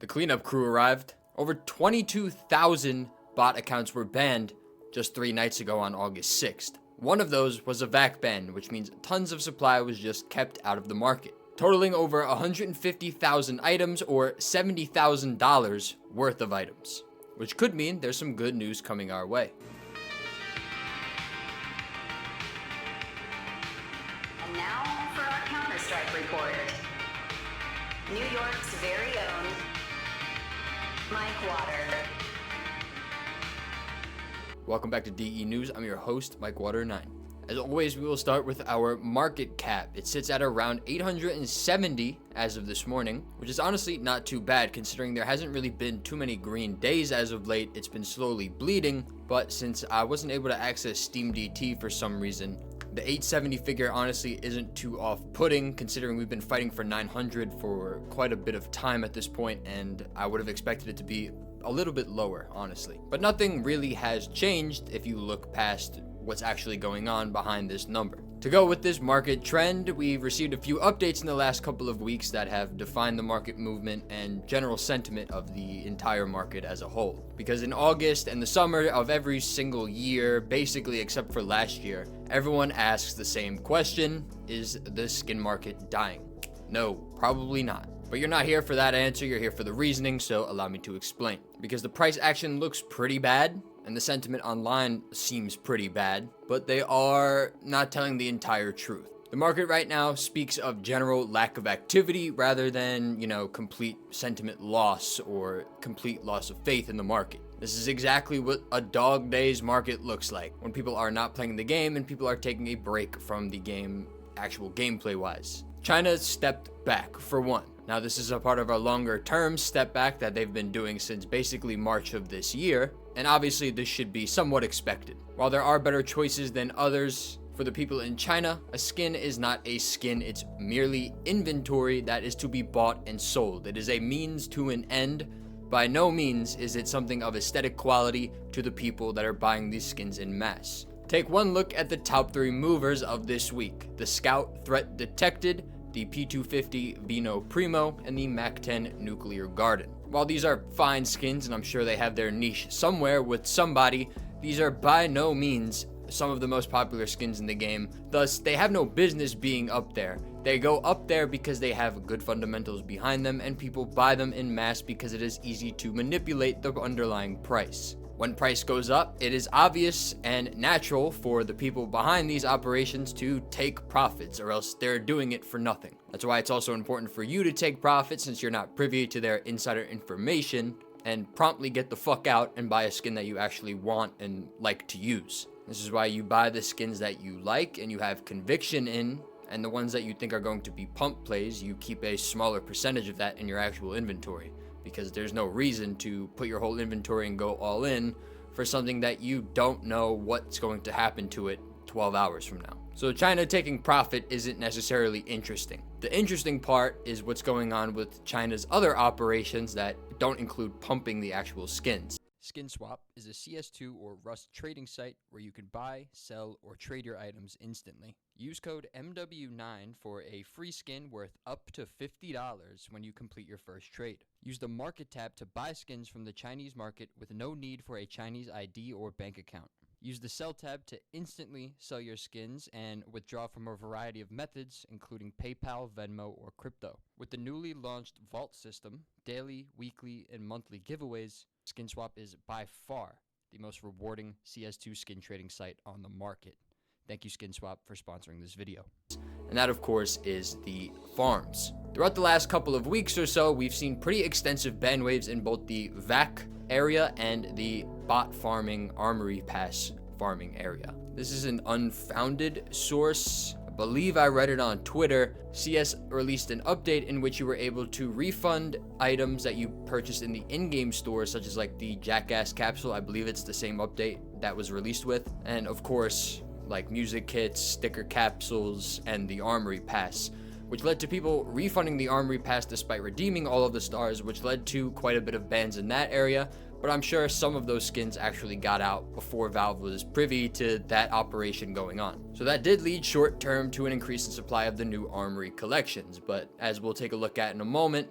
cleanup crew arrived. Over 22,000 bot accounts were banned just 3 nights ago on August 6th. One of those was a VAC ban, which means tons of supply was just kept out of the market, totaling over 150,000 items or $70,000 worth of items, which could mean there's some good news coming our way. And now for our Counter-Strike report. New York's very own Mike Water. Welcome back to DE News. I'm your host, Mike Water 9. As always, we will start with our market cap. It sits at around 870 as of this morning, which is honestly not too bad considering there hasn't really been too many green days as of late. It's been slowly bleeding, but since I wasn't able to access Steam DT for some reason, the 870 figure honestly isn't too off-putting considering we've been fighting for 900 for quite a bit of time at this point, and I would have expected it to be a little bit lower, honestly. But nothing really has changed if you look past what's actually going on behind this number. To go with this market trend, we've received a few updates in the last couple of weeks that have defined the market movement and general sentiment of the entire market as a whole. Because in August and the summer of every single year, basically except for last year, everyone asks the same question: is the skin market dying? No, probably not. But you're not here for that answer, you're here for the reasoning, so allow me to explain. Because the price action looks pretty bad, and the sentiment online seems pretty bad, but they are not telling the entire truth. The market right now speaks of general lack of activity rather than, complete sentiment loss or complete loss of faith in the market. This is exactly what a dog days market looks like, when people are not playing the game and people are taking a break from the game, actual gameplay wise. China stepped back, for one. Now, this is a part of our longer term step back that they've been doing since basically March of this year, and obviously this should be somewhat expected. While there are better choices than others, for the people in China, a skin is not a skin, it's merely inventory that is to be bought and sold. It is a means to an end. By no means is it something of aesthetic quality to the people that are buying these skins in mass. Take one look at the top 3 movers of this week: the Scout Threat Detected, the P250 Vino Primo, and the MAC-10 Nuclear Garden. While these are fine skins, and I'm sure they have their niche somewhere with somebody, these are by no means some of the most popular skins in the game. Thus, they have no business being up there. They go up there because they have good fundamentals behind them, and people buy them in mass because it is easy to manipulate the underlying price. When price goes up, it is obvious and natural for the people behind these operations to take profits, or else they're doing it for nothing. That's why it's also important for you to take profits, since you're not privy to their insider information, and promptly get the fuck out and buy a skin that you actually want and like to use. This is why you buy the skins that you like and you have conviction in, and the ones that you think are going to be pump plays, you keep a smaller percentage of that in your actual inventory. Because there's no reason to put your whole inventory and go all in for something that you don't know what's going to happen to it 12 hours from now. So China taking profit isn't necessarily interesting. The interesting part is what's going on with China's other operations that don't include pumping the actual skins. SkinSwap is a CS2 or Rust trading site where you can buy, sell, or trade your items instantly. Use code MW9 for a free skin worth up to $50 when you complete your first trade. Use the Market tab to buy skins from the Chinese market with no need for a Chinese ID or bank account. Use the Sell tab to instantly sell your skins and withdraw from a variety of methods, including PayPal, Venmo, or crypto. With the newly launched Vault system, daily, weekly, and monthly giveaways, SkinSwap is by far the most rewarding CS2 skin trading site on the market. Thank you, SkinSwap, for sponsoring this video. And that, of course, is the farms. Throughout the last couple of weeks or so, we've seen pretty extensive ban waves in both the VAC area and the bot farming Armory Pass farming area. This is an unfounded source. I believe I read it on Twitter. CS released an update in which you were able to refund items that you purchased in the in-game store, such as like the Jackass capsule. I believe it's the same update that was released with. And of course, like music kits, sticker capsules, and the Armory Pass, which led to people refunding the Armory Pass despite redeeming all of the stars, which led to quite a bit of bans in that area. But I'm sure some of those skins actually got out before Valve was privy to that operation going on. So that did lead short term to an increase in supply of the new Armory collections, but as we'll take a look at in a moment,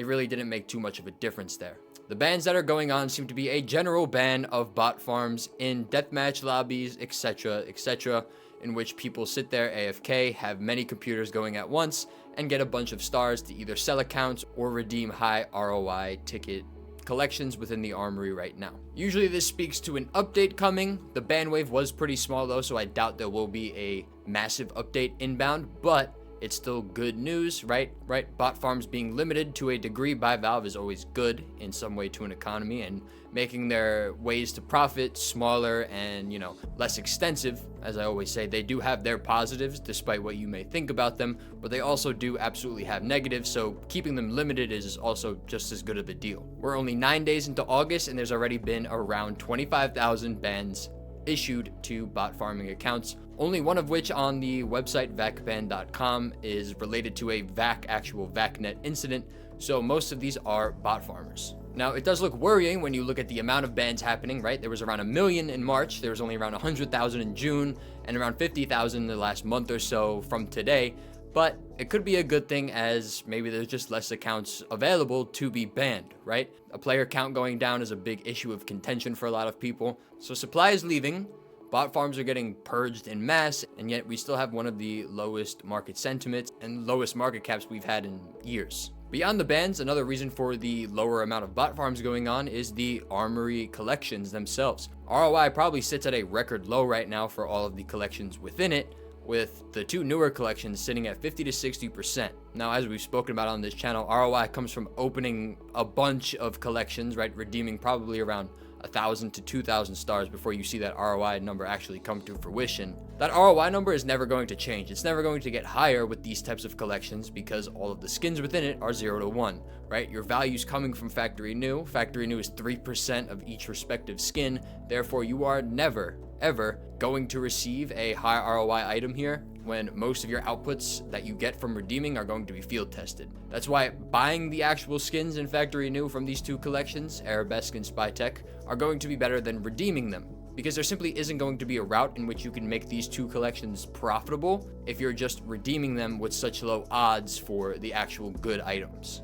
it really didn't make too much of a difference there. The bans that are going on seem to be a general ban of bot farms in deathmatch lobbies, etc., etc., in which people sit there AFK, have many computers going at once, and get a bunch of stars to either sell accounts or redeem high ROI ticket collections within the Armory right now. Usually this speaks to an update coming. The ban wave was pretty small though, so I doubt there will be a massive update inbound, but it's still good news, right? Bot farms being limited to a degree by Valve is always good in some way to an economy, and making their ways to profit smaller and, less extensive. As I always say, they do have their positives despite what you may think about them, but they also do absolutely have negatives, so keeping them limited is also just as good of a deal. We're only 9 days into August and there's already been around 25,000 bans issued to bot farming accounts, only one of which on the website vacban.com is related to a actual VACnet incident, so most of these are bot farmers. Now, it does look worrying when you look at the amount of bans happening, right? There was around 1 million in March, there was only around 100,000 in June, and around 50,000 in the last month or so from today, but it could be a good thing as maybe there's just less accounts available to be banned, right? A player count going down is a big issue of contention for a lot of people, so supply is leaving, bot farms are getting purged en masse, and yet we still have one of the lowest market sentiments and lowest market caps we've had in years. Beyond the bans, another reason for the lower amount of bot farms going on is the Armory collections themselves. ROI probably sits at a record low right now for all of the collections within it, with the two newer collections sitting at 50 to 60%. Now, as we've spoken about on this channel, ROI comes from opening a bunch of collections, right? Redeeming probably around 1,000 to 2,000 stars before you see that ROI number actually come to fruition. That ROI number is never going to change. It's never going to get higher with these types of collections because all of the skins within it are 0 to 1, right? Your value's coming from factory new. Factory new is 3% of each respective skin. Therefore, you are never, ever going to receive a high ROI item here when most of your outputs that you get from redeeming are going to be field tested. That's why buying the actual skins in factory new from these two collections, Arabesque and Spy Tech, are going to be better than redeeming them, because there simply isn't going to be a route in which you can make these two collections profitable if you're just redeeming them with such low odds for the actual good items.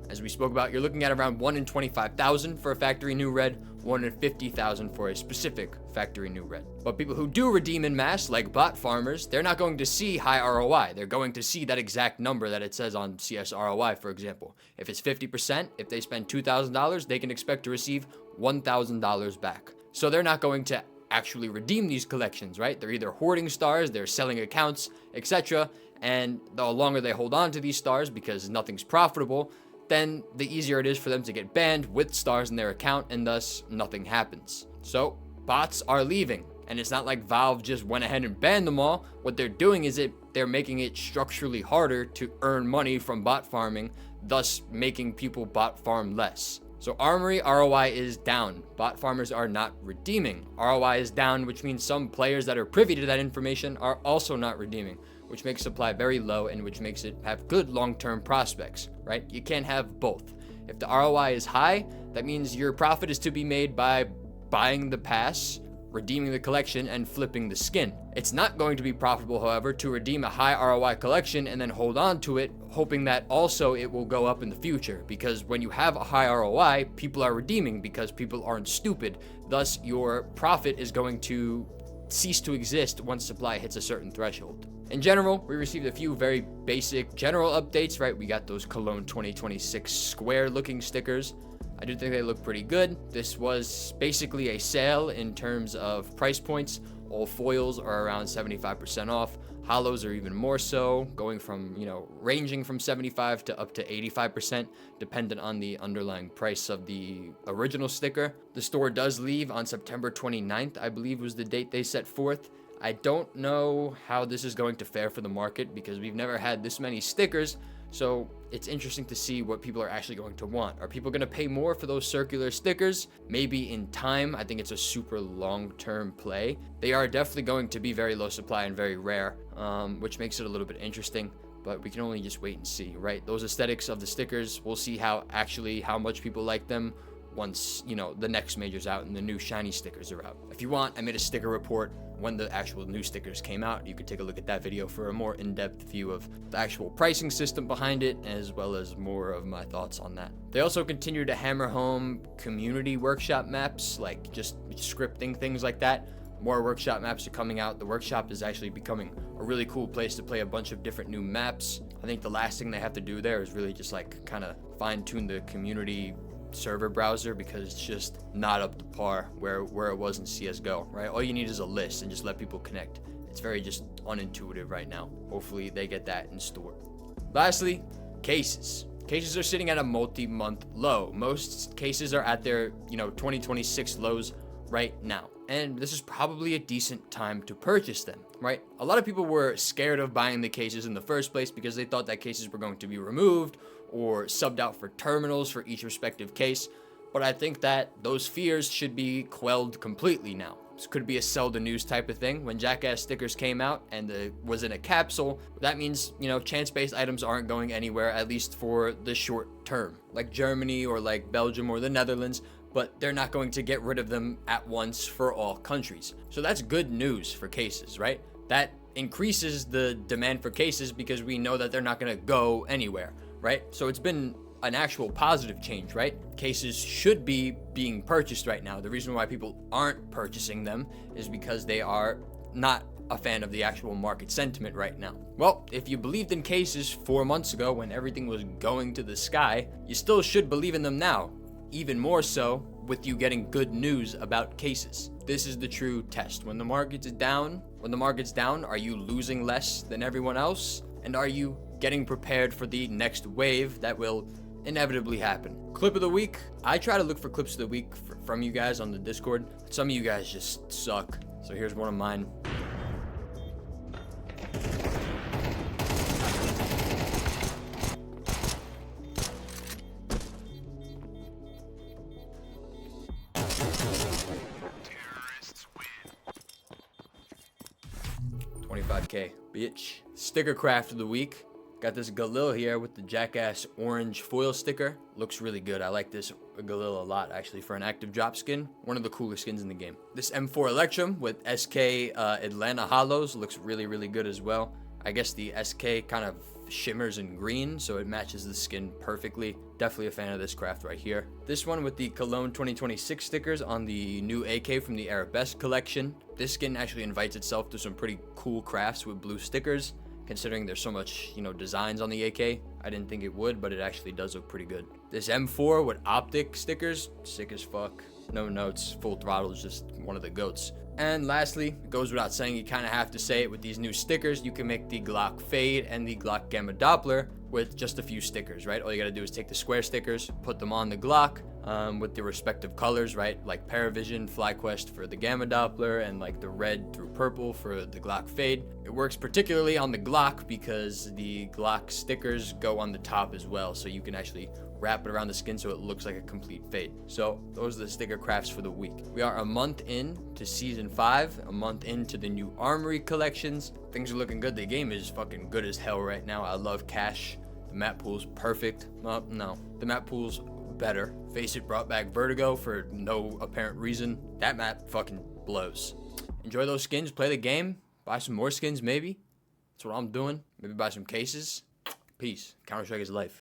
As we spoke about, you're looking at around 1 in 25,000 for a factory new red, 1 in 50,000 for a specific factory new red. But people who do redeem in mass, like bot farmers, they're not going to see high ROI. They're going to see that exact number that it says on CS ROI, for example. If it's 50%, if they spend $2,000, they can expect to receive $1,000 back. So they're not going to actually redeem these collections, right? They're either hoarding stars, they're selling accounts, etc. And the longer they hold on to these stars because nothing's profitable, then the easier it is for them to get banned with stars in their account, and thus nothing happens. So bots are leaving, and it's not like Valve just went ahead and banned them all. What they're doing is they're making it structurally harder to earn money from bot farming, thus making people bot farm less. So Armory ROI is down. Bot farmers are not redeeming. ROI is down, which means some players that are privy to that information are also not redeeming, which makes supply very low and which makes it have good long-term prospects, right? You can't have both. If the ROI is high, that means your profit is to be made by buying the pass, redeeming the collection, and flipping the skin. It's not going to be profitable, however, to redeem a high ROI collection and then hold on to it, hoping that also it will go up in the future. Because when you have a high ROI, people are redeeming because people aren't stupid. Thus, your profit is going to cease to exist once supply hits a certain threshold. In general, we received a few very basic general updates, right? We got those Cologne 2026 square looking stickers. I do think they look pretty good. This was basically a sale in terms of price points. All foils are around 75% off. Hollows are even more so, going from, ranging from 75 to up to 85%, dependent on the underlying price of the original sticker. The store does leave on September 29th, I believe was the date they set forth. I don't know how this is going to fare for the market because we've never had this many stickers, so it's interesting to see what people are actually going to want. Are people going to pay more for those circular stickers? Maybe in time. I think it's a super long-term play. They are definitely going to be very low supply and very rare, which makes it a little bit interesting, but we can only just wait and see, right? Those aesthetics of the stickers, we'll see how much people like them once, you know, the next major's out and the new shiny stickers are out. If you want, I made a sticker report when the actual new stickers came out. You could take a look at that video for a more in-depth view of the actual pricing system behind it, as well as more of my thoughts on that. They also continue to hammer home community workshop maps, like just scripting, things like that. More workshop maps are coming out. The workshop is actually becoming a really cool place to play a bunch of different new maps. I think the last thing they have to do there is really just like kind of fine-tune the community server browser, because it's just not up to par where it was in CSGO, right? All you need is a list and just let people connect. It's very just unintuitive right now. Hopefully they get that in store. Lastly, cases. Cases are sitting at a multi-month low. Most cases are at their, 2026 lows right now. And this is probably a decent time to purchase them, right? A lot of people were scared of buying the cases in the first place because they thought that cases were going to be removed or subbed out for terminals for each respective case. But I think that those fears should be quelled completely now. This could be a sell the news type of thing. When Jackass stickers came out and it was in a capsule, that means, chance-based items aren't going anywhere, at least for the short term. Like Germany or like Belgium or the Netherlands, but they're not going to get rid of them at once for all countries. So that's good news for cases, right? That increases the demand for cases because we know that they're not going to go anywhere, right? So it's been an actual positive change, right? Cases should be being purchased right now. The reason why people aren't purchasing them is because they are not a fan of the actual market sentiment right now. Well, if you believed in cases 4 months ago when everything was going to the sky, you still should believe in them now. Even more so with you getting good news about cases. This is the true test. When the market's down, are you losing less than everyone else? And are you getting prepared for the next wave that will inevitably happen? Clip of the week. I try to look for clips of the week from you guys on the Discord. Some of you guys just suck. So here's one of mine. $25K, bitch. Sticker craft of the week. Got this Galil here with the Jackass orange foil sticker. Looks really good. I like this Galil a lot, actually, for an active drop skin. One of the coolest skins in the game. This M4 Electrum with SK Atlanta Hollows looks really, really good as well. I guess the SK kind of shimmers in green, so it matches the skin perfectly. Definitely a fan of this craft right here. This one with the Cologne 2026 stickers on the new AK from the Arabesque collection. This skin actually invites itself to some pretty cool crafts with blue stickers. Considering there's so much, designs on the AK, I didn't think it would, but it actually does look pretty good. This M4 with optic stickers, sick as fuck. No notes, full throttle is just one of the goats. And lastly, it goes without saying, you kind of have to say it with these new stickers. You can make the Glock Fade and the Glock Gamma Doppler with just a few stickers, right? All you gotta do is take the square stickers, put them on the Glock with the respective colors, right? Like Paravision, FlyQuest for the Gamma Doppler, and like the red through purple for the Glock Fade. It works particularly on the Glock because the Glock stickers go on the top as well, so you can actually wrap it around the skin so it looks like a complete fade. So those are the sticker crafts for the week. We are a month in to season 5, a month into the new Armory collections. Things are looking good. The game is fucking good as hell right now. I love Cash. The map pool's perfect. Well, no, the map pool's better. Face It brought back Vertigo for no apparent reason. That map fucking blows. Enjoy those skins, play the game, buy some more skins maybe. That's what I'm doing. Maybe buy some cases. Peace. Counter-Strike is life.